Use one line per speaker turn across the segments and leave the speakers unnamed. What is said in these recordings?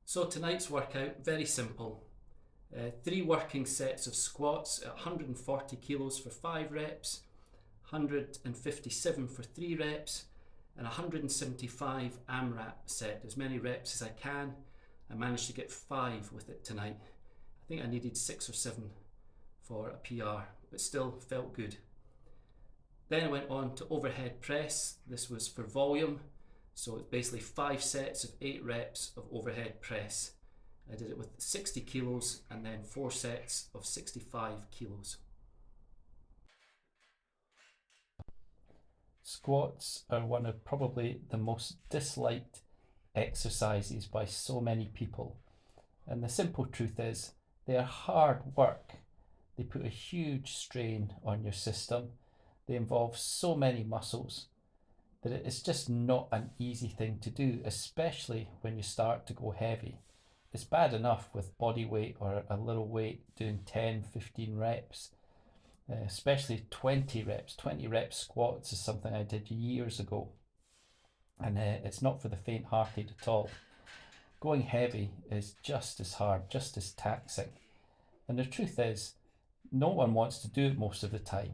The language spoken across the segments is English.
So tonight's workout, very simple. 3 working sets of squats at 140 kilos for 5 reps, 157 for 3 reps, and 175 AMRAP set, as many reps as I can. I managed to get 5 with it tonight. I think I needed 6 or 7 for a PR, but still felt good. Then I went on to overhead press. This was for volume, so it's basically 5 sets of 8 reps of overhead press. I did it with 60 kilos and then 4 sets of 65 kilos.
Squats are one of probably the most disliked exercises by so many people. And the simple truth is, they are hard work. They put a huge strain on your system. They involve so many muscles that it's just not an easy thing to do, especially when you start to go heavy. It's bad enough with body weight or a little weight doing 10, 15 reps. Especially 20 reps. 20 rep squats is something I did years ago. And it's not for the faint hearted at all. Going heavy is just as hard, just as taxing. And the truth is, no one wants to do it most of the time.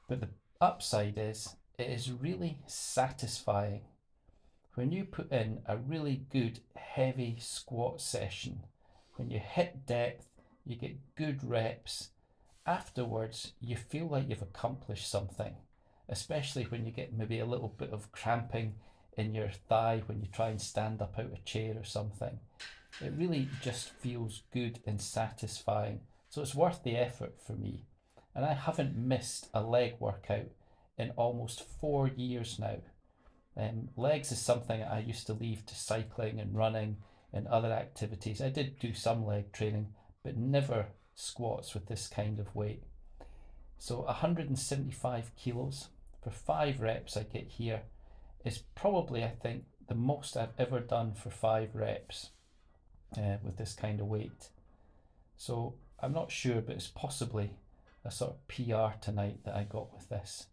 But the upside is, it is really satisfying. When you put in a really good heavy squat session, when you hit depth, you get good reps, afterwards you feel like you've accomplished something, especially when you get maybe a little bit of cramping in your thigh when you try and stand up out of a chair or something. It really just feels good and satisfying, so it's worth the effort for me. And I haven't missed a leg workout in almost 4 years now. Legs is something I used to leave to cycling and running and other activities. I did do some leg training, but never squats with this kind of weight. So 175 kilos for 5 reps I get here is probably, I think, the most I've ever done for 5 reps with this kind of weight. So I'm not sure, but it's possibly a sort of PR tonight that I got with this.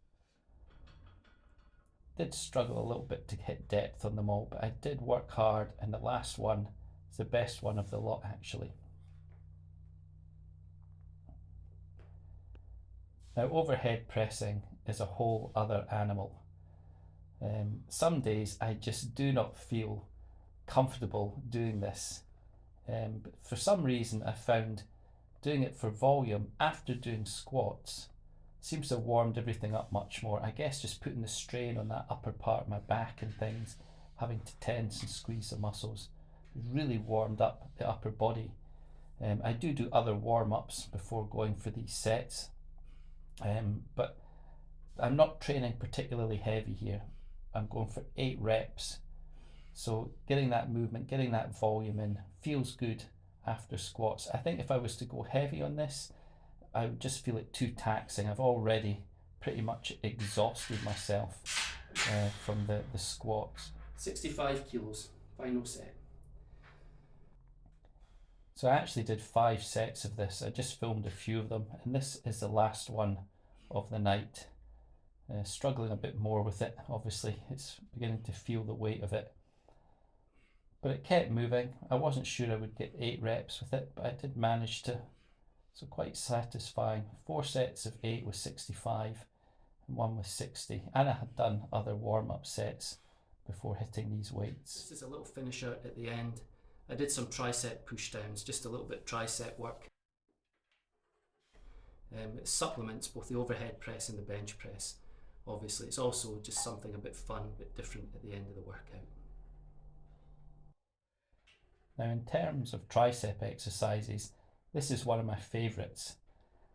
Did struggle a little bit to hit depth on them all, but I did work hard, and the last one is the best one of the lot actually. Now overhead pressing is a whole other animal. Some days I just do not feel comfortable doing this, but for some reason I found doing it for volume after doing squats seems to have warmed everything up much more. I guess just putting the strain on that upper part of my back and things, having to tense and squeeze the muscles, really warmed up the upper body. I do other warm-ups before going for these sets, but I'm not training particularly heavy here. I'm going for 8 reps, so getting that movement, getting that volume in feels good after squats. I think if I was to go heavy on this, I would just feel it too taxing. I've already pretty much exhausted myself from the squats.
65 kilos, final set.
So I actually did 5 sets of this. I just filmed a few of them, and this is the last one of the night. Struggling a bit more with it, obviously. It's beginning to feel the weight of it. But it kept moving. I wasn't sure I would get 8 reps with it, but I did manage to. So quite satisfying. 4 sets of 8 with 65 and 1 with 60. And I had done other warm-up sets before hitting these weights.
This is a little finisher at the end. I did some tricep push downs, just a little bit tricep work. It supplements both the overhead press and the bench press. Obviously, it's also just something a bit fun, a bit different at the end of the workout.
Now, in terms of tricep exercises, this is one of my favourites.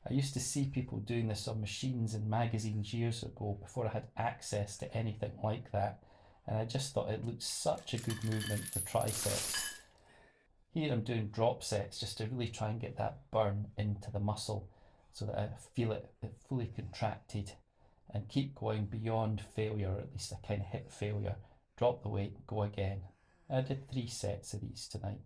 I used to see people doing this on machines in magazines years ago before I had access to anything like that, and I just thought it looked such a good movement for triceps. Here I'm doing drop sets just to really try and get that burn into the muscle so that I feel it fully contracted and keep going beyond failure, or at least I kind of hit failure, drop the weight, go again. I did 3 sets of these tonight.